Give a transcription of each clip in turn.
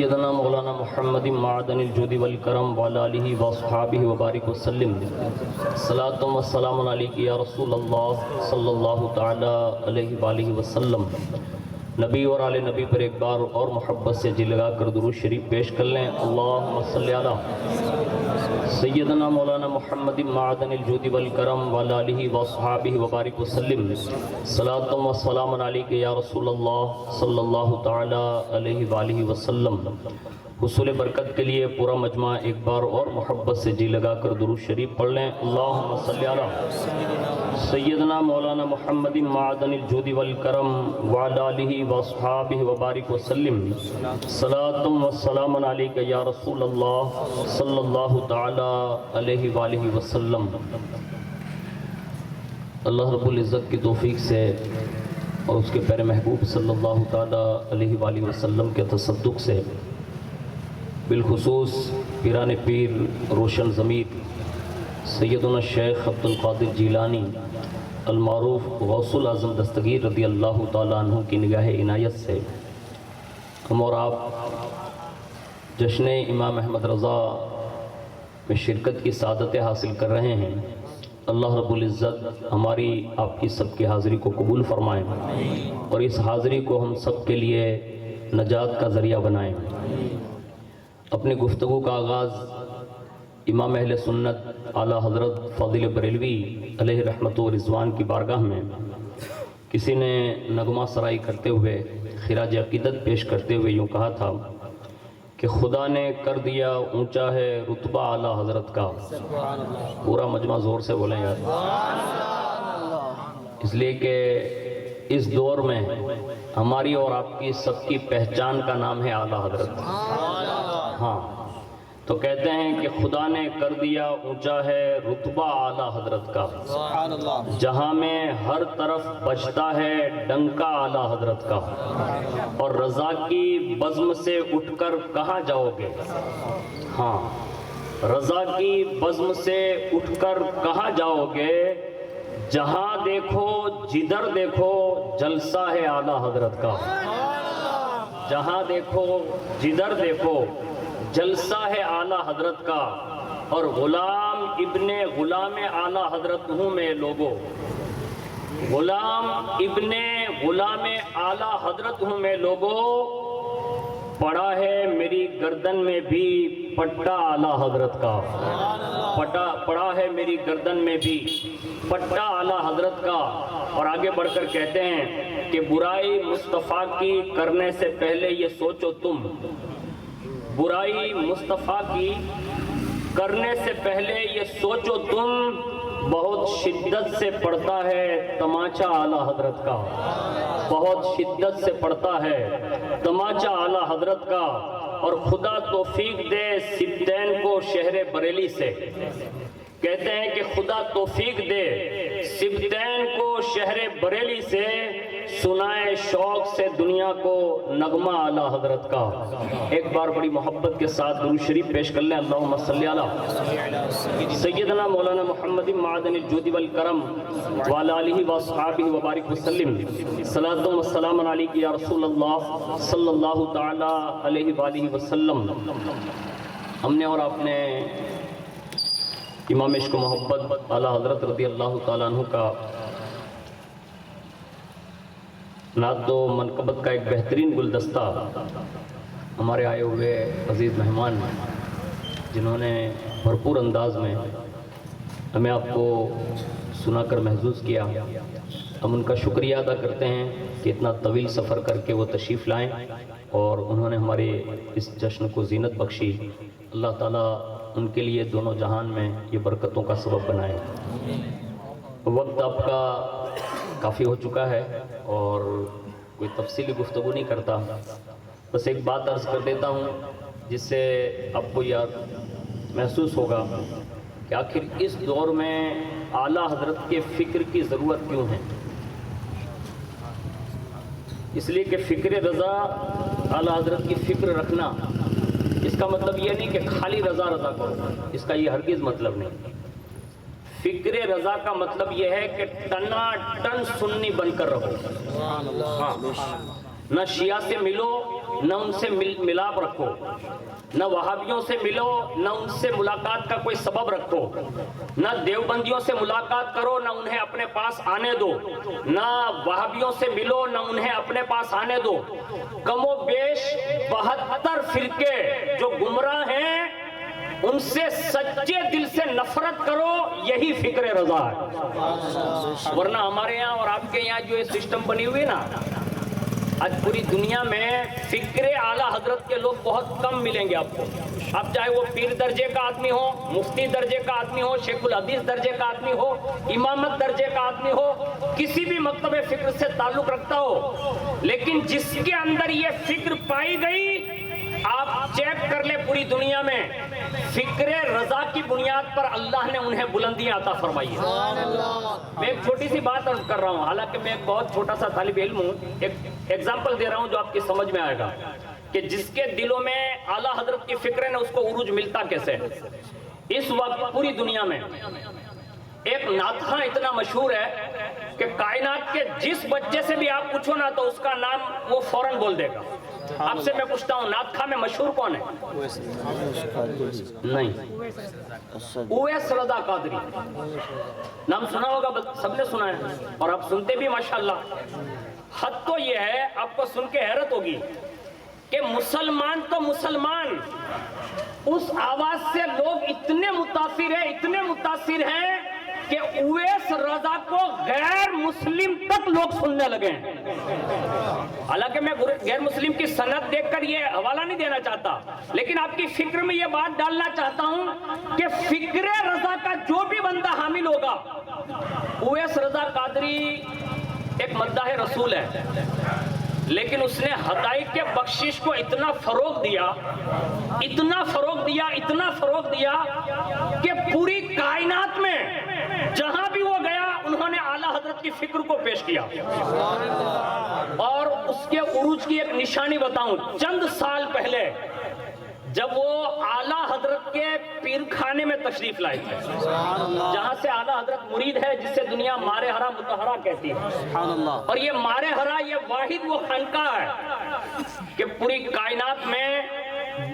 سیدنا مولانا محمد معدن الجود والکرم وعلی آلہ واصحابہ وبارک وسلم صلاۃ و سلام علیک یا رسول اللہ صلی اللہ تعالی علیہ وآلہ وسلم۔ نبی اور آل نبی پر ایک بار اور محبت سے جی لگا کر درود شریف پیش کر لیں۔ اللہم صلی علی سیدنا مولانا محمد معدن الجود والکرم وعلی آلہ واصحابہ وبارک وسلم صلاۃ و سلام علیک یا رسول اللہ صلی اللہ تعالی علیہ وآلہ وسلم۔ حصول برکت کے لیے پورا مجمع ایک بار اور محبت سے جی لگا کر درود شریف پڑھ لیں۔ اللہم صلی علی سیدنا مولانا محمد معدن الجود والکرم وعلی آلہ واصحابہ وبارک وسلم صلاۃ و سلام علیک یا رسول اللہ صلی اللہ تعالی علیہ وآلہ وسلم۔ اللہ رب العزت کی توفیق سے اور اس کے پیارے محبوب صلی اللہ تعالی علیہ وآلہ وسلم کے تصدق سے بالخصوص پیران پیر روشن ضمیر سیدنا شیخ عبد القادر جیلانی المعروف غوث الاعظم دستگیر رضی اللہ تعالیٰ عنہ کی نگاہ عنایت سے ہم اور آپ جشن امام احمد رضا میں شرکت کی سعادت حاصل کر رہے ہیں۔ اللہ رب العزت ہماری آپ کی سب کی حاضری کو قبول فرمائیں اور اس حاضری کو ہم سب کے لیے نجات کا ذریعہ بنائیں۔ اپنی گفتگو کا آغاز امام اہل سنت اعلیٰ حضرت فاضل بریلوی علیہ رحمت و رضوان کی بارگاہ میں کسی نے نغمہ سرائی کرتے ہوئے خراج عقیدت پیش کرتے ہوئے یوں کہا تھا کہ خدا نے کر دیا اونچا ہے رتبہ اعلیٰ حضرت کا۔ پورا مجمع زور سے بولیں یار، اس لیے کہ اس دور میں ہماری اور آپ کی سب کی پہچان کا نام ہے اعلیٰ حضرت۔ ہاں تو کہتے ہیں کہ خدا نے کر دیا اونچا ہے رتبہ اعلیٰ حضرت کا، جہاں میں ہر طرف بجتا ہے ڈنکا اعلیٰ حضرت کا، اور رضا کی بزم سے اٹھ کر کہاں جاؤ گے؟ ہاں رضا کی بزم سے اٹھ کر کہاں جاؤ گے؟ جہاں دیکھو جدھر دیکھو جلسہ ہے اعلیٰ حضرت کا، جہاں دیکھو جدھر دیکھو جلسہ ہے اعلیٰ حضرت کا، اور غلام ابن غلام اعلیٰ حضرت ہوں میں لوگوں، غلام ابن غلام اعلیٰ حضرت ہوں میں لوگوں، پڑا ہے میری گردن میں بھی پٹا اعلیٰ حضرت کا، پڑا ہے میری گردن میں بھی پٹا اعلیٰ حضرت کا۔ اور آگے بڑھ کر کہتے ہیں کہ برائی مصطفیٰ کی کرنے سے پہلے یہ سوچو تم، برائی مصطفیٰ کی کرنے سے پہلے یہ سوچو تم، بہت شدت سے پڑتا ہے تماچا اعلیٰ حضرت کا، بہت شدت سے پڑتا ہے تماچا اعلیٰ حضرت کا۔ اور خدا توفیق دے سبتین کو شہر بریلی سے، کہتے ہیں کہ خدا توفیق دے سبتین کو شہر بریلی سے، سنائے شوق سے دنیا کو نغمہ اعلیٰ حضرت کا۔ ایک بار بڑی محبت کے ساتھ درود شریف پیش کر لیں۔ اللہم صلی علی سیدنا مولانا محمد معدن الجود والکرم وعلی آلہ واصحابہ وبارک وسلم صلاۃ و سلام علیک یا رسول اللہ صلی اللہ تعالی علیہ وآلہ وسلم۔ ہم نے اور آپ نے امام عشق و محبت اعلیٰ حضرت رضی اللہ تعالیٰ عنہ کا نعت و منقبت کا ایک بہترین گلدستہ ہمارے آئے ہوئے عزیز مہمان جنہوں نے بھرپور انداز میں ہمیں آپ کو سنا کر محظوظ کیا، ہم ان کا شکریہ ادا کرتے ہیں کہ اتنا طویل سفر کر کے وہ تشریف لائیں اور انہوں نے ہمارے اس جشن کو زینت بخشی۔ اللہ تعالیٰ ان کے لیے دونوں جہان میں یہ برکتوں کا سبب بنائے۔ وقت آپ کا کافی ہو چکا ہے اور کوئی تفصیلی گفتگو نہیں کرتا، بس ایک بات عرض کر دیتا ہوں جس سے آپ کو یاد محسوس ہوگا کہ آخر اس دور میں اعلیٰ حضرت کے فکر کی ضرورت کیوں ہے۔ اس لیے کہ فکر رضا، اعلیٰ حضرت کی فکر رکھنا، اس کا مطلب یہ نہیں کہ خالی رضا رضا کرو، اس کا یہ ہرگز مطلب نہیں۔ فکر رضا کا مطلب یہ ہے کہ ٹنا ٹن سنی بن کر رہو، ہاں نہ شیعہ سے ملو نہ ان سے ملاپ رکھو، نہ وہابیوں سے ملو، نہ ان سے ملاقات کا کوئی سبب رکھو، نہ دیوبندیوں سے ملاقات کرو، نہ انہیں اپنے پاس آنے دو، نہ وہابیوں سے ملو، نہ انہیں اپنے پاس آنے دو۔ کم و بیش 72 فرقے جو گمراہ ہیں ان سے سچے دل سے نفرت کرو، یہی فکر رضا ہے۔ ورنہ ہمارے یہاں اور آپ کے یہاں جو یہ سسٹم بنی ہوئی نا، آج پوری دنیا میں فکر اعلیٰ حضرت کے لوگ بہت کم ملیں گے آپ کو۔ اب چاہے وہ پیر درجے کا آدمی ہو، مفتی درجے کا آدمی ہو، شیخ الحدیث درجے کا آدمی ہو، امامت درجے کا آدمی ہو، کسی بھی مکتب فکر سے تعلق رکھتا ہو، لیکن جس کے اندر یہ فکر پائی گئی، آپ چیک کر لیں پوری دنیا میں فکر رضا کی بنیاد پر اللہ نے انہیں بلندیاں عطا فرمائی ہے۔ میں ایک چھوٹی سی بات عرض کر رہا ہوں، حالانکہ میں ایک بہت چھوٹا سا طالب علم ہوں، ایک ایگزامپل دے رہا ہوں جو آپ کی سمجھ میں آئے گا کہ جس کے دلوں میں اعلیٰ حضرت کی فکر ہے نا، اس کو عروج ملتا کیسے۔ اس وقت پوری دنیا میں ایک نعت خواں اتنا مشہور ہے کہ کائنات کے جس بچے سے بھی آپ پوچھو نا تو اس کا نام وہ فوراً بول دے گا۔ آپ سے میں پوچھتا ہوں نعت خواں میں مشہور کون ہے؟ نہیں، اویس رضا قادری نام سنا ہوگا، سب نے سنا ہے اور آپ سنتے بھی ماشاءاللہ۔ حد تو یہ ہے، آپ کو سن کے حیرت ہوگی کہ مسلمان تو مسلمان، اس آواز سے لوگ اتنے متاثر ہیں کہ اویس رضا کو غیر مسلم تک لوگ سننے لگے ہیں۔ حالانکہ میں غیر مسلم کی سند دیکھ کر یہ حوالہ نہیں دینا چاہتا، لیکن آپ کی فکر میں یہ بات ڈالنا چاہتا ہوں کہ فکر رضا کا جو بھی بندہ حامل ہوگا، اویس رضا قادری ایک مداح رسول ہے، لیکن اس نے حقائق کے بخشش کو اتنا فروغ دیا کہ پوری کائنات میں جہاں بھی وہ گیا انہوں نے اعلیٰ حضرت کی فکر کو پیش کیا۔ اور اس کے عروج کی ایک نشانی بتاؤں، چند سال پہلے جب وہ اعلیٰ حضرت کے پیر خانے میں تشریف لائے تھے، جہاں سے اعلیٰ حضرت مرید ہے، جس سے دنیا مارے ہرا متحرہ کہتی ہے، اور یہ مارے ہرا یہ واحد وہ خانقاہ ہے کہ پوری کائنات میں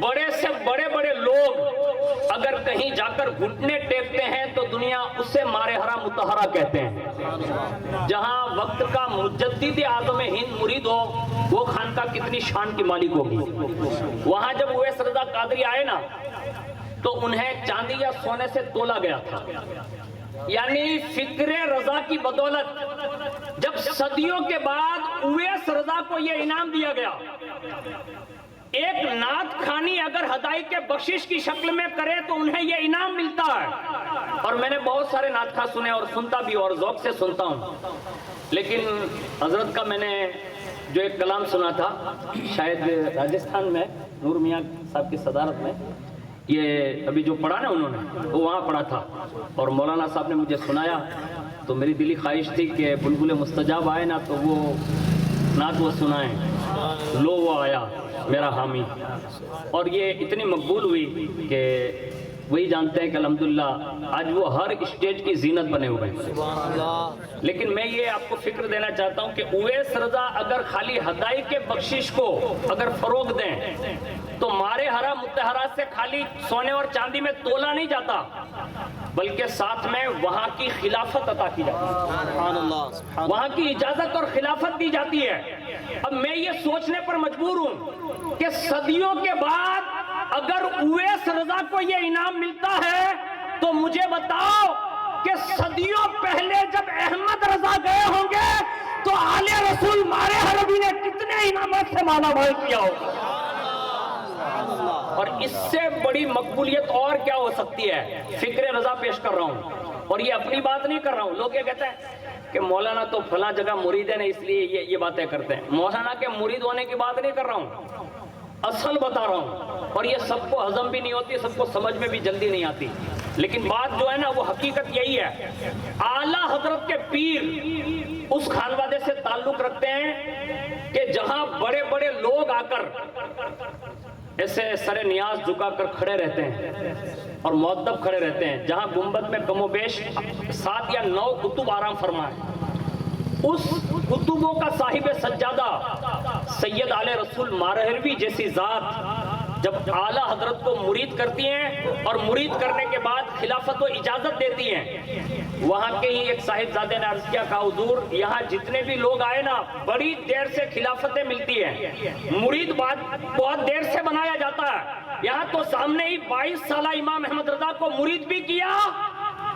بڑے سے بڑے لوگ اگر کہیں جا کر گھٹنے ٹیکتے ہیں تو دنیا اسے مارے ہرا متحرہ کہتے ہیں۔ جہاں وقت کا مجدد اعظم ہند مرید ہو، وہ خانقاہ کتنی شان کی مالک ہوگی۔ وہاں جب اویس رضا قادری آئے نا تو انہیں چاندی یا سونے سے تولا گیا تھا، یعنی فکر رضا کی بدولت جب صدیوں کے بعد اویس رضا کو یہ انعام دیا گیا۔ ایک نعت خوانی اگر ہدائی کے بخشش کی شکل میں کرے تو انہیں یہ انعام ملتا ہے۔ اور میں نے بہت سارے نعت خواں سنے اور سنتا بھی اور ذوق سے سنتا ہوں، لیکن حضرت کا میں نے جو ایک کلام سنا تھا، شاید راجستھان میں نور میاں صاحب کی صدارت میں، یہ ابھی جو پڑھا نا انہوں نے وہ وہاں پڑھا تھا، اور مولانا صاحب نے مجھے سنایا تو میری دلی خواہش تھی کہ بلبل مستجاب آئے نا تو وہ نعت وہ سنائیں، لو وہ آیا میرا حامی، اور یہ اتنی مقبول ہوئی کہ وہی جانتے ہیں کہ الحمدللہ آج وہ ہر اسٹیج کی زینت بنے ہوئے ہیں۔ لیکن میں یہ آپ کو فکر دینا چاہتا ہوں کہ اویس رضا اگر خالی ہدائی کے بخشش کو اگر فروغ دیں تو مارے ہرا متحرہ سے خالی سونے اور چاندی میں تولا نہیں جاتا، بلکہ ساتھ میں وہاں کی خلافت عطا کی جاتی ہے، وہاں کی اجازت اور خلافت دی جاتی ہے۔ اب میں یہ سوچنے پر مجبور ہوں کہ صدیوں کے بعد اگر اویس رضا کو یہ انعام ملتا ہے تو مجھے بتاؤ کہ صدیوں پہلے جب احمد رضا گئے ہوں گے تو آل رسول مارے حربی نے کتنے انعامات سے مالا مال کیا ہوگا۔ اور اس سے بڑی مقبولیت اور کیا ہو سکتی ہے؟ فکر رضا پیش کر رہا ہوں، اور یہ اپنی بات نہیں کر رہا ہوں۔ لوگ یہ کہتے ہیں کہ مولانا تو فلاں جگہ مرید ہے نا اس لیے یہ باتیں کرتے ہیں۔ مولانا کے مرید ہونے کی بات نہیں کر رہا ہوں، اصل بتا رہا ہوں، اور یہ سب کو ہضم بھی نہیں ہوتی، سب کو سمجھ میں بھی جلدی نہیں آتی، لیکن بات جو ہے نا وہ حقیقت یہی ہے۔ اعلیٰ حضرت کے پیر اس خانوادے سے تعلق رکھتے ہیں کہ جہاں بڑے بڑے لوگ آ کر ایسے سر نیاز جھکا کر کھڑے رہتے ہیں اور مؤدب کھڑے رہتے ہیں، جہاں گنبد میں کم و بیش 7 یا 9 کتب آرام فرما ہے، اس کتبوں کا صاحب سجادہ سید آل رسول مارہروی جیسی ذات جب اعلیٰ حضرت کو مرید کرتی ہیں اور مرید کرنے کے بعد خلافت و اجازت دیتی ہیں، وہاں کے ہی ایک صاحبزادے نے عرض کیا، کہا حضور یہاں جتنے بھی لوگ آئے نا بڑی دیر سے خلافتیں ملتی ہیں، مرید بہت دیر سے بنایا جاتا ہے، یہاں تو سامنے ہی 22 سالہ امام احمد رضا کو مرید بھی کیا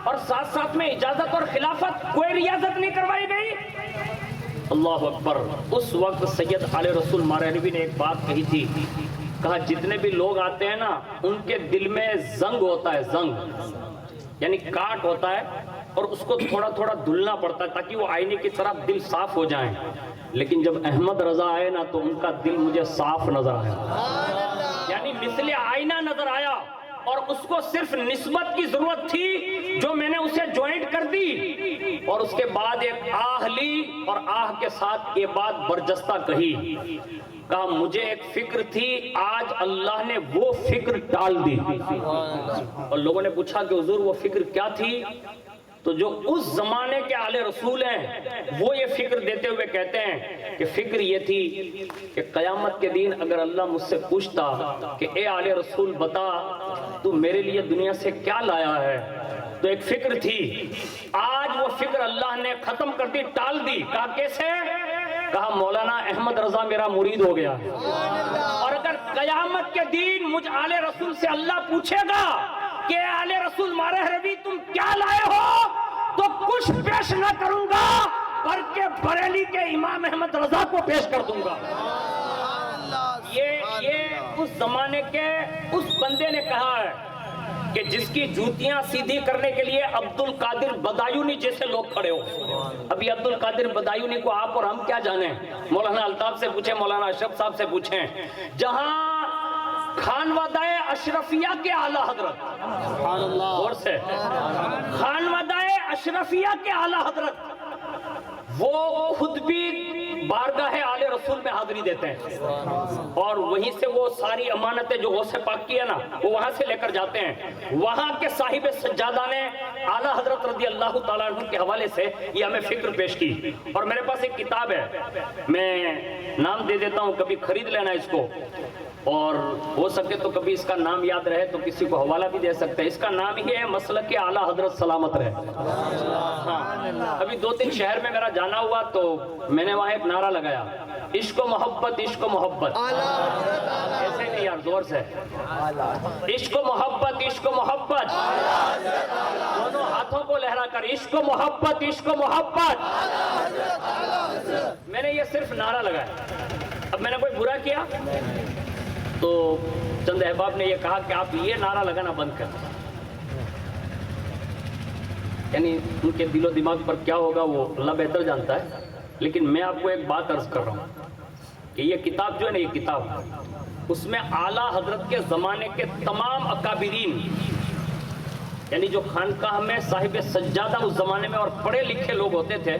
اور ساتھ ساتھ میں اجازت اور خلافت کوئی ریاضت نہیں کروائی گئی۔ اللہ اکبر۔ اس وقت سید آل رسول مارہروی نے ایک بات کہی تھی، کہا جتنے بھی لوگ آتے ہیں نا ان کے دل میں زنگ ہوتا ہے، زنگ یعنی کاٹ ہوتا ہے، اور اس کو تھوڑا تھوڑا دھلنا پڑتا ہے تاکہ وہ آئینے کی طرح دل صاف ہو جائیں، لیکن جب احمد رضا آئے نا تو ان کا دل مجھے صاف نظر آیا، یعنی مثل آئینہ نظر آیا، اور اس کو صرف نسبت کی ضرورت تھی جو میں نے اسے جوائنٹ کر دی، اور اس کے بعد ایک آہ لی اور آہ کے ساتھ یہ بات برجستہ کہی، کہا مجھے ایک فکر تھی آج اللہ نے وہ فکر ٹال دی۔ اور لوگوں نے پوچھا کہ حضور وہ فکر کیا تھی؟ تو جو اس زمانے کے آل رسول ہیں وہ یہ فکر دیتے ہوئے کہتے ہیں کہ فکر یہ تھی کہ قیامت کے دن اگر اللہ مجھ سے پوچھتا کہ اے آل رسول بتا تو میرے لیے دنیا سے کیا لایا ہے، تو ایک فکر تھی، آج وہ فکر اللہ نے ختم کر دی، ٹال دی۔ کہا کیسے؟ کہا مولانا احمد رضا میرا مرید ہو گیا، اور اگر قیامت کے دن مجھ آل رسول سے اللہ پوچھے گا کہ آل رسول مارہروی تم کیا لائے ہو، تو کچھ پیش نہ کروں گا بلکہ بریلی کے امام احمد رضا کو پیش کر دوں گا۔ یہ اس زمانے کے اس بندے نے کہا ہے کہ جس کی جوتیاں سیدھی کرنے کے لیے عبد القادر بدایونی جیسے لوگ کھڑے ہو۔ ابھی عبد القادر بدایونی کو آپ اور ہم کیا جانیں، مولانا الطاف سے پوچھیں، مولانا اشرف صاحب سے پوچھیں، جہاں خانوادہ اشرفیہ کے اعلیٰ حضرت، اور سے خانوادہ اشرفیہ کے اعلیٰ حضرت وہ خود بھی بارگاہ آل رسول میں حاضری دیتے ہیں، اور وہیں سے وہ ساری امانتیں جو غوث پاک کی ہے نا وہ وہاں سے لے کر جاتے ہیں۔ وہاں کے صاحب سجادہ نے اعلیٰ حضرت رضی اللہ تعالیٰ عنہ کے حوالے سے یہ ہمیں فکر پیش کی، اور میرے پاس ایک کتاب ہے، میں نام دے دیتا ہوں، کبھی خرید لینا اس کو، اور ہو سکے تو کبھی اس کا نام یاد رہے تو کسی کو حوالہ بھی دے سکتے ہیں۔ اس کا نام ہی ہے مسلک اعلیٰ حضرت سلامت رہے۔ ہاں، ابھی 2-3 شہر میں میرا جانا ہوا تو میں نے وہاں ایک نعرہ لگایا، عشق و محبت، عشق و محبت، ایسے نہیں یار، زور سے، عشق و محبت، عشق و محبت، دونوں ہاتھوں کو لہرا کر، عشق و محبت، عشق و محبت۔ میں نے یہ صرف نعرہ لگایا، اب میں نے کوئی برا کیا تو چند احباب نے یہ کہا کہ آپ یہ نعرہ لگانا بند کر، یعنی ان کے دل و دماغ پر کیا ہوگا وہ اللہ بہتر جانتا ہے، لیکن میں آپ کو ایک بات عرض کر رہا ہوں کہ یہ کتاب جو ہے نا، یہ کتاب اس میں اعلیٰ حضرت کے زمانے کے تمام اکابرین، یعنی جو خانقاہ میں صاحب سجادہ اس زمانے میں اور پڑھے لکھے لوگ ہوتے تھے،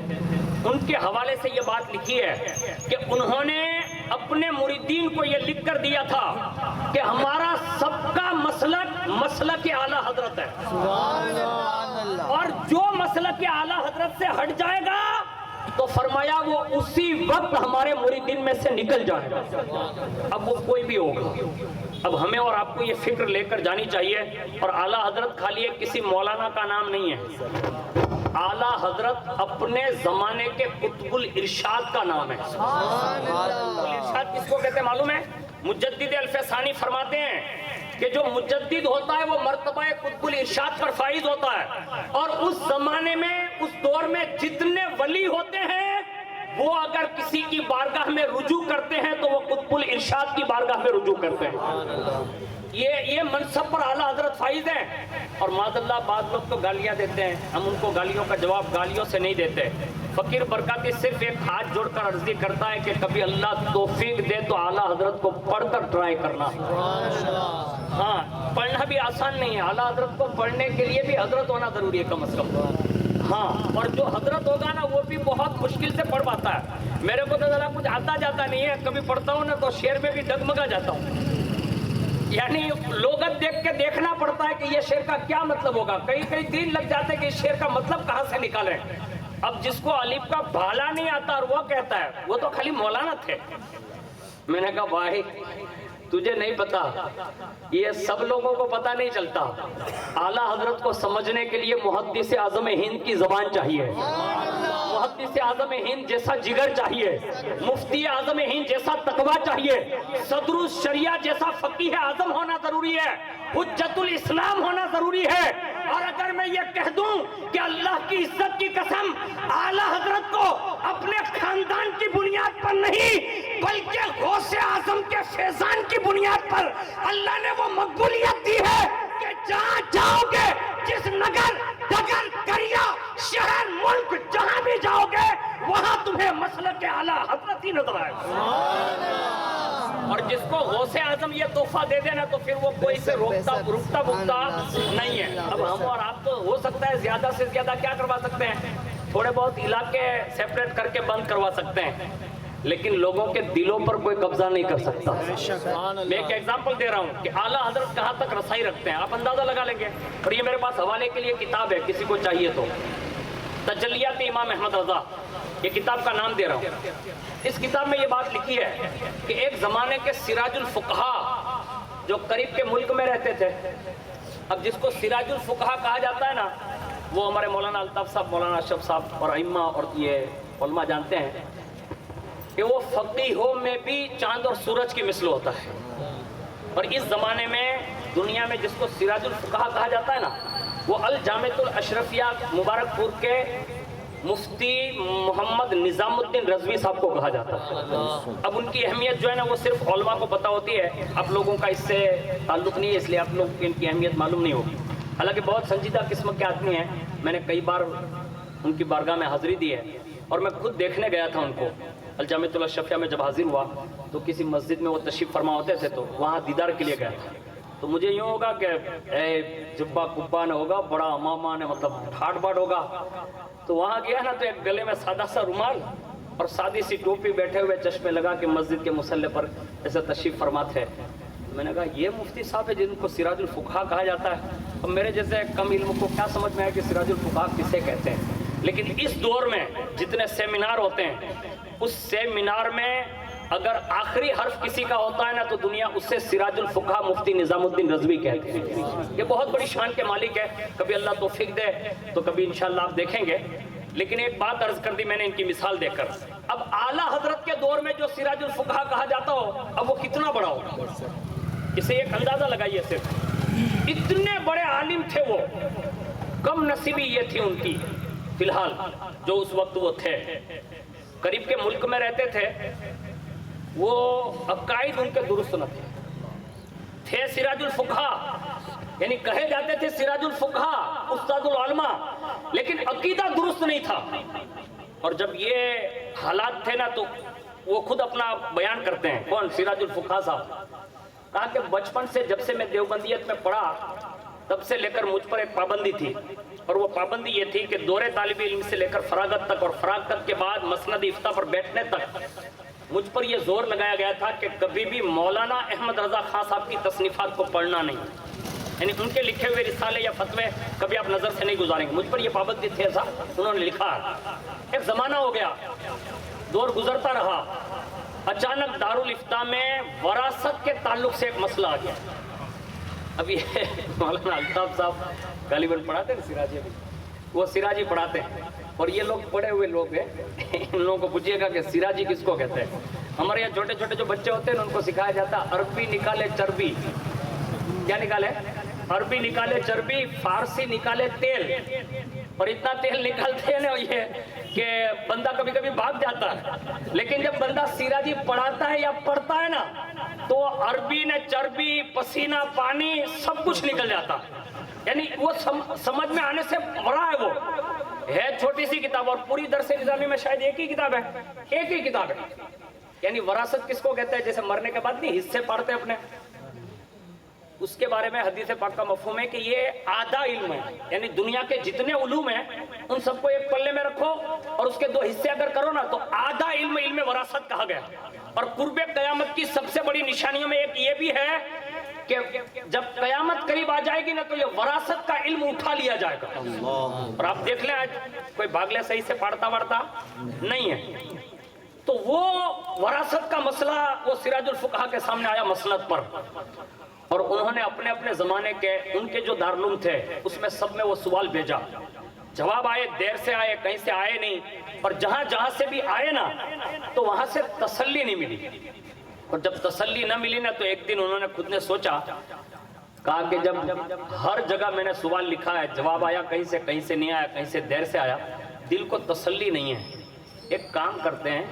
ان کے حوالے سے یہ بات لکھی ہے کہ انہوں نے اپنے مریدین کو یہ لکھ کر دیا تھا کہ ہمارا سب کا مسلک مسلک اعلیٰ حضرت ہے، اور جو مسلک اعلیٰ حضرت سے ہٹ جائے گا تو فرمایا وہ اسی وقت ہمارے مریدین میں سے نکل جائے گا، اب وہ کوئی بھی ہوگا۔ اب ہمیں اور آپ کو یہ فکر لے کر جانی چاہیے، اور اعلیٰ حضرت خالی ایک کسی مولانا کا نام نہیں ہے، اعلیٰ حضرت اپنے زمانے کے قطب الارشاد کا نام ہے۔ الارشاد کس کو کہتے ہیں معلوم ہے؟ مجدد الفسانی فرماتے ہیں کہ جو مجدد ہوتا ہے وہ مرتبہ قطب الارشاد پر فائز ہوتا ہے، اور اس زمانے میں اس دور میں جتنے ولی ہوتے ہیں وہ اگر کسی کی بارگاہ میں رجوع کرتے ہیں تو وہ قطب الارشاد کی بارگاہ میں رجوع کرتے ہیں۔ یہ منصب پر اعلیٰ حضرت فائز ہیں، اور معاذ اللہ بعض لوگ تو گالیاں دیتے ہیں، ہم ان کو گالیوں کا جواب گالیوں سے نہیں دیتے۔ فقیر برکاتی صرف ایک ہاتھ جوڑ کر عرضی کرتا ہے کہ کبھی اللہ توفیق دے تو اعلیٰ حضرت کو پڑھ کر ٹرائی کرنا۔ ہاں، پڑھنا بھی آسان نہیں ہے، اعلیٰ حضرت کو پڑھنے کے لیے بھی حضرت ہونا ضروری ہے کم از کم۔ ہاں، اور جو حضرت ہوگا نا وہ بھی بہت مشکل سے پڑھ پاتا ہے۔ میرے کو تو ذرا کچھ آتا جاتا نہیں ہے، کبھی پڑھتا ہوں نا تو شعر میں بھی ڈگمگا جاتا ہوں، یعنی لغت دیکھ کے دیکھنا پڑتا ہے کہ یہ شعر کا کیا مطلب ہوگا، کئی دن لگ جاتے کہ اس شعر کا مطلب کہاں سے نکالیں۔ اب جس کو الف کا بھالا نہیں آتا اور وہ کہتا ہے وہ تو خالی مولانا تھے، میں نے کہا بھائی تجھے نہیں پتا، یہ سب لوگوں کو پتا نہیں چلتا، اعلیٰ حضرت کو سمجھنے کے لیے محدث اعظم ہند کی زبان چاہیے، محدث اعظم ہند جیسا جگر چاہیے، مفتی اعظم ہند جیسا تقویٰ چاہیے، صدر الشریعہ جیسا فقیہ اعظم ہونا ضروری ہے، حجت الاسلام ہونا ضروری ہے۔ اور اگر میں یہ کہہ دوں کہ اللہ کی عزت کی قسم اعلیٰ حضرت کو اپنے خاندان کی بنیاد پر نہیں بلکہ غوث اعظم کے فیضان کی بنیاد پر اللہ نے وہ مقبولیت دی ہے کہ جہاں جاؤ گے، جس نگر ڈگر کریا شہر ملک جہاں بھی جاؤ گے وہاں تمہیں مسلک اعلیٰ حضرت ہی نظر آئے گا۔ اور جس کو غوث اعظم یہ تحفہ دے دینا تو پھر وہ کوئی سے رکتا بھکتا نہیں ہے۔ اب ہم اور آپ تو ہو سکتا ہے زیادہ سے زیادہ کیا کروا سکتے ہیں، تھوڑے بہت علاقے سیپریٹ کر کے بند کروا سکتے ہیں، لیکن لوگوں کے دلوں پر کوئی قبضہ نہیں کر سکتا۔ میں ایک ایگزامپل دے رہا ہوں کہ اعلیٰ حضرت کہاں تک رسائی رکھتے ہیں، آپ اندازہ لگا لیں گے۔ اور یہ میرے پاس حوالے کے لیے کتاب ہے، کسی کو چاہیے تو، تجلیات امام احمد رضا، یہ کتاب کا نام دے رہا ہوں۔ اس کتاب میں یہ بات لکھی ہے کہ ایک زمانے کے سراج الفقہا جو قریب کے ملک میں رہتے تھے، اب جس کو سراج الفقہا کہا جاتا ہے نا، وہ ہمارے مولانا الطاف صاحب، مولانا اشرف صاحب اور ائمہ اور یہ علماء جانتے ہیں کہ وہ فقیہوں میں بھی چاند اور سورج کی مثل ہوتا ہے۔ اور اس زمانے میں دنیا میں جس کو سراج الفقہا کہا جاتا ہے نا، وہ الجامعۃ الاشرفیہ مبارک پور کے مفتی محمد نظام الدین رضوی صاحب کو کہا جاتا ہے۔ اب ان کی اہمیت جو ہے نا وہ صرف علماء کو پتہ ہوتی ہے، آپ لوگوں کا اس سے تعلق نہیں ہے، اس لیے آپ لوگ کو ان کی اہمیت معلوم نہیں ہوگی۔ حالانکہ بہت سنجیدہ قسم کے آدمی ہیں، میں نے کئی بار ان کی بارگاہ میں حاضری دی ہے اور میں خود دیکھنے گیا تھا ان کو۔ الجامعۃ الاشرفیہ میں جب حاضر ہوا تو کسی مسجد میں وہ تشریف فرما ہوتے تھے تو وہاں دیدار کے لیے گیا تھا، تو مجھے یوں ہوگا کہ جبہ کبا نے ہوگا، بڑا امامہ نے مطلب ٹھاٹ باٹ ہوگا، تو وہاں گیا نا تو ایک گلے میں سادہ سا رومال اور سادی سی ٹوپی، بیٹھے ہوئے چشمے لگا کے مسجد کے مصلی پر ایسے تشریف فرما تھے۔ میں نے کہا یہ مفتی صاحب ہے جن کو سراج الفقہا کہا جاتا ہے۔ اب میرے جیسے کم علم کو کیا سمجھ میں آیا کہ سراج الفقہا کسے کہتے ہیں، لیکن اس دور میں جتنے سیمینار ہوتے ہیں اس سیمینار میں اگر آخری حرف کسی کا ہوتا ہے نا تو دنیا اس سے سراج الفقہا مفتی نظام الدین رضوی کہتے ہیں۔ یہ بہت بڑی شان کے مالک ہے، کبھی اللہ توفیق دے تو کبھی انشاءاللہ آپ دیکھیں گے۔ لیکن ایک بات عرض کر دی میں نے ان کی مثال دے کر، اب اعلیٰ حضرت کے دور میں جو سراج الفقہا کہا جاتا ہو اب وہ کتنا بڑا ہو، اسے ایک اندازہ لگائیے۔ صرف اتنے بڑے عالم تھے وہ، کم نصیبی یہ تھی ان کی فی الحال جو اس وقت وہ تھے، قریب کے ملک میں رہتے تھے، وہ عقائد ان کے درست نہ تھے سراج الفقہا، یعنی کہے جاتے تھے سراج الفقہا استاد العلماء، لیکن عقیدہ درست نہیں تھا۔ اور جب یہ حالات تھے نا تو وہ خود اپنا بیان کرتے ہیں، کون؟ سراج الفقہا صاحب، کہا کہ بچپن سے جب سے میں دیوبندیت میں پڑھا تب سے لے کر مجھ پر ایک پابندی تھی، اور وہ پابندی یہ تھی کہ دورے طالب علم سے لے کر فراغت تک اور فراغت کے بعد مسند افتاء پر بیٹھنے تک مجھ پر یہ زور لگایا گیا تھا کہ کبھی بھی مولانا احمد رضا خان صاحب کی تصنیفات کو پڑھنا نہیں، یعنی ان کے لکھے ہوئے رسالے یا فتوے کبھی آپ نظر سے نہیں گزاریں گے۔ مجھ پر یہ پابندی تھی، ایسا انہوں نے لکھا۔ ایک زمانہ ہو گیا، دور گزرتا رہا، اچانک دارالافتاء میں وراثت کے تعلق سے ایک مسئلہ آ گیا۔ اب یہ مولانا الطاف صاحب غالباً پڑھاتے ہیں سراجی، وہ سراجی پڑھاتے ہیں، اور یہ لوگ پڑھے ہوئے لوگ ہیں، ان لوگوں کو پوچھئے گا کہ سراجی کس کو کہتے ہیں۔ ہمارے یہاں چھوٹے چھوٹے جو بچے ہوتے ہیں ان کو سکھایا جاتا ہے عربی نکالے چربی، کیا نکالے؟ عربی نکالے چربی، فارسی نکالے تیل، اور اتنا تیل نکالتے ہیں نا یہ کہ بندہ کبھی کبھی بھاگ جاتا ہے، لیکن جب بندہ سراجی پڑھاتا ہے یا پڑھتا ہے نا تو عربی نے چربی، پسینہ، پانی سب کچھ نکل جاتا، یعنی وہ سمجھ میں آنے سے بڑا ہے، وہ ہے چھوٹی سی کتاب، اور پوری درس نظامی میں شاید ایک ہی کتاب ہے، ایک ہی کتاب ہے۔ یعنی وراثت کس کو کہتے ہیں؟ جیسے مرنے کے بعد نہیں حصے پڑھتے اپنے، اس کے بارے میں حدیث پاک کا مفہوم ہے کہ یہ آدھا علم ہے، یعنی دنیا کے جتنے علوم ہیں ان سب کو ایک پلے میں رکھو اور اس کے دو حصے اگر کرو نا تو آدھا علم علم وراثت کہا گیا۔ اور قرب قیامت کی سب سے بڑی نشانیوں میں ایک یہ بھی ہے کہ جب قیامت قریب آ جائے گی نا تو یہ وراثت کا علم اٹھا لیا جائے گا۔ اور آپ دیکھ لیں آج کوئی بھاگلے صحیح سے پڑھتا نہیں ہے، تو وہ وراثت کا مسئلہ وہ سراج الفقہا کے سامنے آیا مسند پر، اور انہوں نے اپنے اپنے زمانے کے ان کے جو دارالعلوم تھے اس میں سب میں وہ سوال بھیجا، جواب آئے، دیر سے آئے، کہیں سے آئے نہیں، اور جہاں جہاں سے بھی آئے نا تو وہاں سے تسلی نہیں ملی، اور جب تسلی نہ ملی نا تو ایک دن انہوں نے خود نے سوچا، کہا کہ جب ہر جگہ میں نے سوال لکھا ہے، جواب آیا کہیں سے نہیں آیا، کہیں سے دیر سے آیا، دل کو تسلی نہیں ہے، ایک کام کرتے ہیں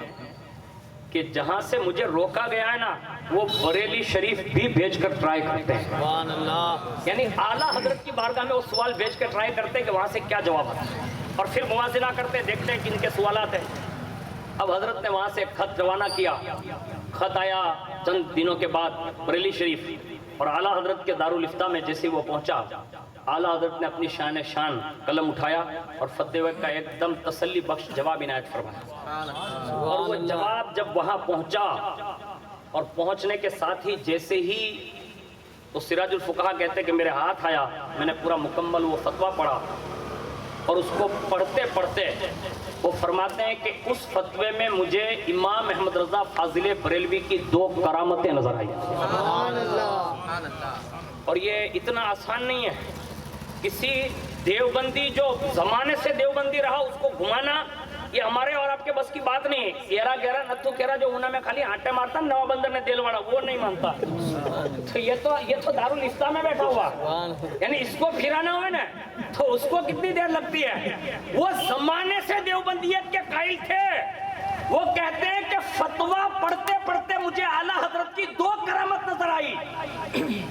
کہ جہاں سے مجھے روکا گیا ہے نا وہ بریلی شریف بھی بھیج کر ٹرائی کرتے ہیں، سبحان اللہ، یعنی اعلیٰ حضرت کی بارگاہ میں وہ سوال بھیج کر ٹرائی کرتے ہیں کہ وہاں سے کیا جواب آتا ہے، اور پھر موازنہ کرتے ہیں، دیکھتے ہیں کہ ان کے سوالات ہیں۔ اب حضرت نے وہاں سے ایک خط روانہ کیا، خط آیا چند دنوں کے بعد بریلی شریف، اور اعلیٰ حضرت کے دارالافتاء میں جیسے وہ پہنچا، اعلیٰ حضرت نے اپنی شان قلم اٹھایا اور فتوے کا ایک دم تسلی بخش جواب عنایت فرمایا، اور وہ جواب جب وہاں پہنچا اور پہنچنے کے ساتھ ہی جیسے ہی تو سراج الفقہا کہتے کہ میرے ہاتھ آیا، میں نے پورا مکمل وہ فتویٰ پڑھا، اور اس کو پڑھتے پڑھتے وہ فرماتے ہیں کہ اس فتوے میں مجھے امام احمد رضا فاضل بریلوی کی 2 کرامتیں نظر آئی، اور یہ اتنا آسان نہیں ہے، کسی دیوبندی جو زمانے سے دیوبندی رہا اس کو گھمانا یہ ہمارے اور آپ کے بس کی بات نہیں ہے۔ گہرا نتھو کہرا جو انہوں میں خالی آٹے مارتا نواب بندر نے دیل واڑا وہ نہیں مانتا، تو یہ تو دارالافتاء میں بیٹھا ہوا، یعنی اس کو پھرانا ہوئے نا تو اس کو کتنی دیر لگتی ہے، وہ زمانے سے دیوبندیت کے قائل تھے، وہ کہتے ہیں کہ فتویٰ پڑھتے پڑھتے مجھے اعلیٰ حضرت کی 2 کرامت نظر آئی،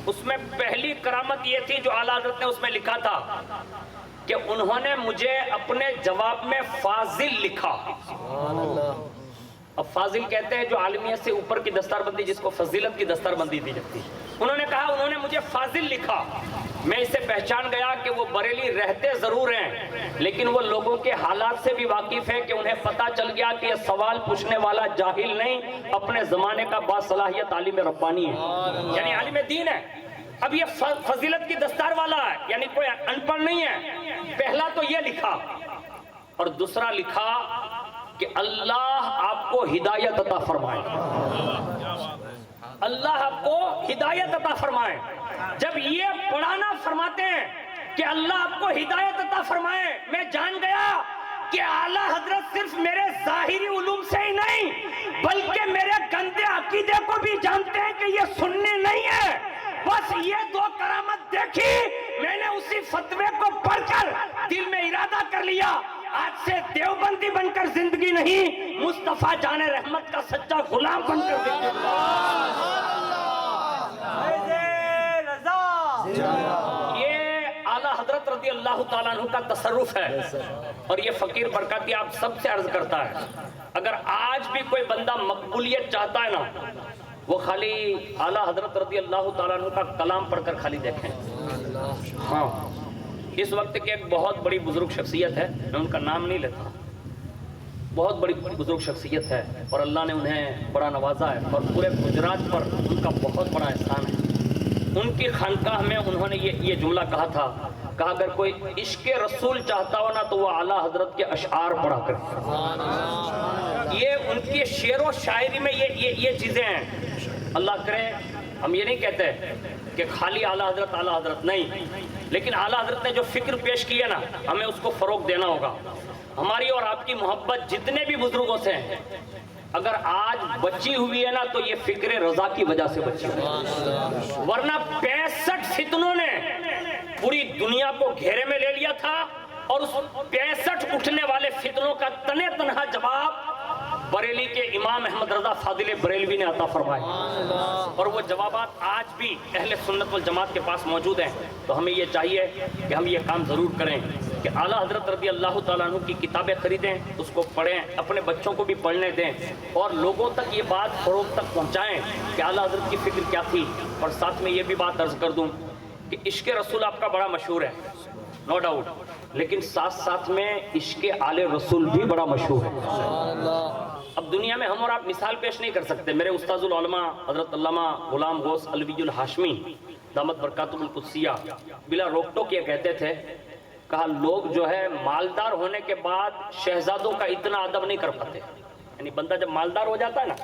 اس میں پہلی کرامت یہ تھی جو اعلیٰ حضرت نے اس میں لکھا تھا کہ انہوں نے مجھے اپنے جواب میں فاضل لکھا۔ اب فاضل کہتے ہیں جو عالمیت سے اوپر کی دستار بندی جس کو فضیلت کی دستار بندی دی جاتی ہے، انہوں نے کہا انہوں نے مجھے فاضل لکھا، میں اسے پہچان گیا کہ وہ بریلی رہتے ضرور ہیں لیکن وہ لوگوں کے حالات سے بھی واقف ہیں، کہ انہیں پتہ چل گیا کہ یہ سوال پوچھنے والا جاہل نہیں، اپنے زمانے کا باصلاحیت عالم ربانی ہے، یعنی عالم دین ہے۔ اب یہ فضیلت کی دستار والا ہے، یعنی کوئی ان پڑھ نہیں ہے، پہلا تو یہ لکھا، اور دوسرا لکھا کہ اللہ آپ کو ہدایت عطا فرمائے، اللہ آپ کو ہدایت عطا فرمائے۔ جب یہ پڑھانا فرماتے ہیں کہ اللہ آپ کو ہدایت عطا فرمائے، میں جان گیا کہ اعلیٰ حضرت صرف میرے ظاہری علوم سے ہی نہیں بلکہ میرے گندے عقیدے کو بھی جانتے ہیں کہ یہ سنی نہیں ہے۔ بس یہ 2 کرامت دیکھی، میں نے اسی فتوے کو پڑھ کر دل میں ارادہ کر لیا، آج سے دیوبندی بن کر زندگی نہیں، مصطفیٰ جان رحمت کا سچا غلام بن کر زندگی۔ یہ اعلیٰ حضرت رضی اللہ تعالیٰ عنہ کا تصرف ہے، اور یہ فقیر برکاتی آپ سب سے عرض کرتا ہے، اگر آج بھی کوئی بندہ مقبولیت چاہتا ہے نا وہ خالی اعلیٰ حضرت رضی اللہ تعالیٰ عنہ کا کلام پڑھ کر خالی دیکھیں۔ ہاں اس وقت کی ایک بہت بڑی بزرگ شخصیت ہے، میں ان کا نام نہیں لیتا، بہت بڑی بزرگ شخصیت ہے اور اللہ نے انہیں بڑا نوازا ہے اور پورے گجرات پر ان کا بہت بڑا احسان ہے۔ ان کی خانقاہ میں انہوں نے یہ جملہ کہا تھا، کہا اگر کوئی عشق رسول چاہتا ہو نا تو وہ اعلیٰ حضرت کے اشعار پڑھا کرے۔ یہ ان کی شعر و شاعری میں یہ چیزیں ہیں۔ اللہ کرے ہم یہ نہیں کہتے کہ خالی اعلیٰ حضرت نہیں، لیکن اعلیٰ حضرت نے جو فکر پیش کی ہے نا ہمیں اس کو فروغ دینا ہوگا۔ ہماری اور آپ کی محبت جتنے بھی بزرگوں سے ہیں اگر آج بچی ہوئی ہے نا تو یہ فکر رضا کی وجہ سے بچی ہوئی، ورنہ 65 فتنوں نے پوری دنیا کو گھیرے میں لے لیا تھا، اور اس 65 اٹھنے والے فتنوں کا تنے تنہا جواب بریلی کے امام احمد رضا فاضل بریلوی نے عطا فرمایا، اور وہ جوابات آج بھی اہل سنت والجماعت کے پاس موجود ہیں۔ تو ہمیں یہ چاہیے کہ ہم یہ کام ضرور کریں کہ اعلیٰ حضرت رضی اللہ تعالیٰ عنہ کی کتابیں خریدیں، اس کو پڑھیں، اپنے بچوں کو بھی پڑھنے دیں، اور لوگوں تک یہ بات فروغ تک پہنچائیں کہ اعلیٰ حضرت کی فکر کیا تھی۔ اور ساتھ میں یہ بھی بات عرض کر دوں کہ عشق رسول آپ کا بڑا مشہور ہے، نو ڈاؤٹ، لیکن ساتھ ساتھ میں عشق آل رسول بھی بڑا مشہور ہے۔ اب دنیا میں ہم اور آپ مثال پیش نہیں کر سکتے۔ میرے استاذ العلماء حضرت علامہ غلام غوث علوی الہاشمی دامت برکاتہم القدسیہ بلا روک ٹوک یہ کہتے تھے، کہا لوگ جو ہے مالدار ہونے کے بعد شہزادوں کا اتنا ادب نہیں کر پاتے، یعنی بندہ جب مالدار ہو جاتا ہے نا،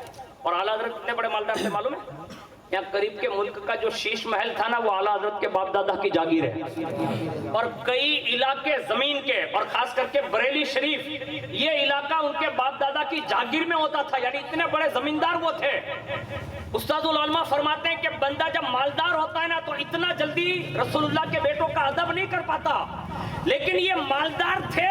اور اعلیٰ حضرت کتنے بڑے مالدار تھے معلوم ہے؟ یہاں قریب کے ملک کا جو شیش محل تھا نا، وہ اعلیٰ حضرت کے باپ دادا کی جاگیر ہے، اور کئی علاقے زمین کے، اور خاص کر کے بریلی شریف، یہ علاقہ ان کے باپ دادا کی جاگیر میں ہوتا تھا، یعنی اتنے بڑے زمیندار وہ تھے۔ استاد العلماء فرماتے ہیں کہ بندہ جب مالدار ہوتا ہے نا تو اتنا جلدی رسول اللہ کے بیٹوں کا ادب نہیں کر پاتا، لیکن یہ مالدار تھے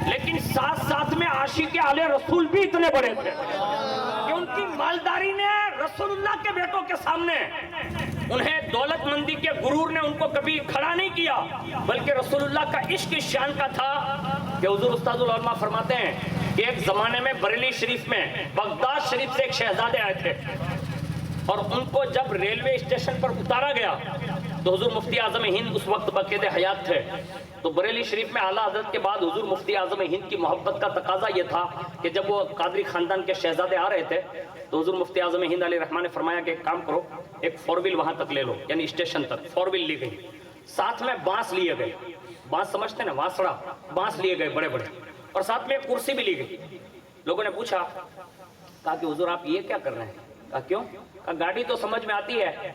لیکن ساتھ ساتھ میں عاشق آل رسول بھی اتنے بڑے تھے کہ ان کی مالداری نے رسول اللہ کے بیٹوں کے سامنے انہیں دولت مندی کے غرور نے ان کو کبھی کھڑا نہیں کیا، بلکہ رسول اللہ کا عشق اس شان کا تھا کہ حضور استاد العلماء فرماتے ہیں کہ ایک زمانے میں بریلی شریف میں بغداد شریف سے ایک شہزادے آئے تھے، اور ان کو جب ریلوے اسٹیشن پر اتارا گیا تو حضور مفتی اعظم ہند اس وقت بقید حیات تھے، تو بریلی شریف میں اعلیٰ حضرت کے بعد حضور مفتی اعظم ہند کی محبت کا تقاضا یہ تھا کہ جب وہ قادری خاندان کے شہزادے آ رہے تھے تو حضور مفتی اعظم ہند علیہ الرحمٰن نے فرمایا کہ ایک کام کرو، ایک 4 ویل وہاں تک لے لو، یعنی اسٹیشن تک 4 ویل لی گئی، ساتھ میں بانس لیے گئے، بانس سمجھتے ہیں نا، وانسڑا، بانس لیے گئے بڑے بڑے، اور ساتھ میں ایک کرسی بھی لی گئی۔ لوگوں نے پوچھا، کہا کہ حضور آپ یہ کیا کر رہے ہیں؟ کہا کیوں؟ کہا گاڑی تو سمجھ میں آتی ہے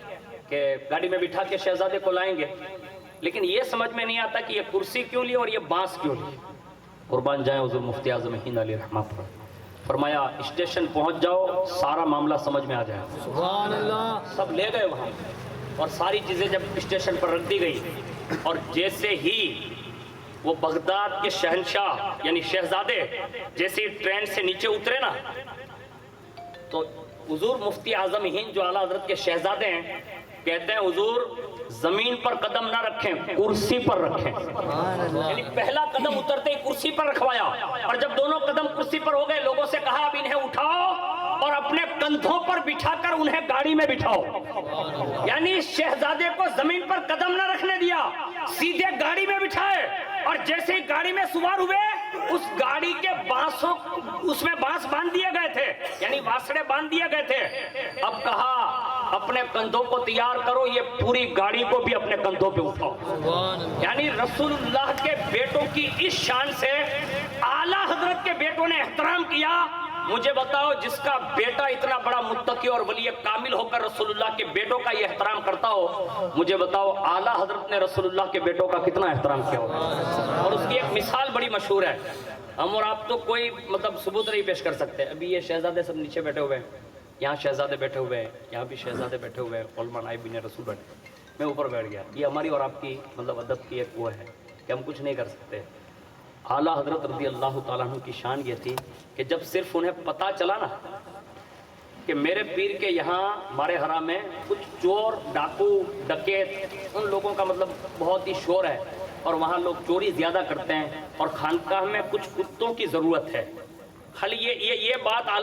کہ گاڑی میں بٹھا کے شہزادے کو لائیں گے، لیکن یہ سمجھ میں نہیں آتا کہ یہ کرسی کیوں لی اور یہ بانس کیوں لی۔ قربان جائیں حضور مفتی اعظم ہند علیہ الرحمٰن پر، فرمایا اسٹیشن پہنچ جاؤ، سارا معاملہ سمجھ میں آ جائے۔ سبحان اللہ۔ سب لے گئے وہاں، اور ساری چیزیں جب اسٹیشن پر رکھ دی گئی، اور جیسے ہی وہ بغداد کے شہنشاہ یعنی شہزادے جیسے ٹرین سے نیچے اترے نا، تو حضور مفتی اعظم ہند جو اعلیٰ حضرت کے شہزادے ہیں کہتے ہیں حضور زمین پر قدم نہ رکھیں، کرسی پر رکھیں، یعنی پہلا قدم اترتے ہی کرسی پر رکھوایا، اور جب دونوں قدم کرسی پر ہو گئے لوگوں سے کہا اب انہیں اٹھاؤ اور اپنے کندھوں پر بٹھا کر انہیں گاڑی میں بٹھاؤ، یعنی شہزادے کو زمین پر قدم نہ رکھنے دیا، سیدھے گاڑی میں بٹھائے، اور جیسے ہی گاڑی میں سوار ہوئے اس گاڑی کے بانسوں اس میں بانس باندھ دیے گئے تھے، یعنی واسڑے باندھ دیے گئے تھے۔ اب کہا اپنے کندھوں کو تیار کرو، یہ پوری گاڑی کو بھی اپنے کندھوں پہ اٹھاؤ، یعنی رسول اللہ کے بیٹوں کی اس شان سے اعلیٰ حضرت کے بیٹوں نے احترام کیا۔ مجھے بتاؤ جس کا بیٹا اتنا بڑا متقی اور ولی کامل ہو کر رسول اللہ کے بیٹوں کا یہ احترام کرتا ہو، مجھے بتاؤ اعلیٰ حضرت نے رسول اللہ کے بیٹوں کا کتنا احترام کیا ہوگا۔ اور اس کی ایک مثال بڑی مشہور ہے، ہم اور آپ تو کوئی ثبوت نہیں پیش کر سکتے۔ ابھی یہ شہزادے سب نیچے بیٹھے ہوئے ہیں، یہاں شہزادے بیٹھے ہوئے ہیں، یہاں بھی شہزادے بیٹھے ہوئے ہیں، علماء نائب بن رسول بیٹھے، میں اوپر بیٹھ گیا۔ یہ ہماری اور آپ کی ادب کی ایک وہ ہے کہ ہم کچھ نہیں کر سکتے۔ اعلیٰ حضرت رضی اللہ تعالیٰ عنہ کی شان یہ تھی کہ جب صرف انہیں پتہ چلا نا کہ میرے پیر کے یہاں ہمارے حرم میں کچھ چور ڈاکو ڈکیت ان لوگوں کا بہت ہی شور ہے، اور وہاں لوگ چوری زیادہ کرتے ہیں، اور خانقاہ میں کچھ کتوں کی ضرورت ہے، خالی یہ بات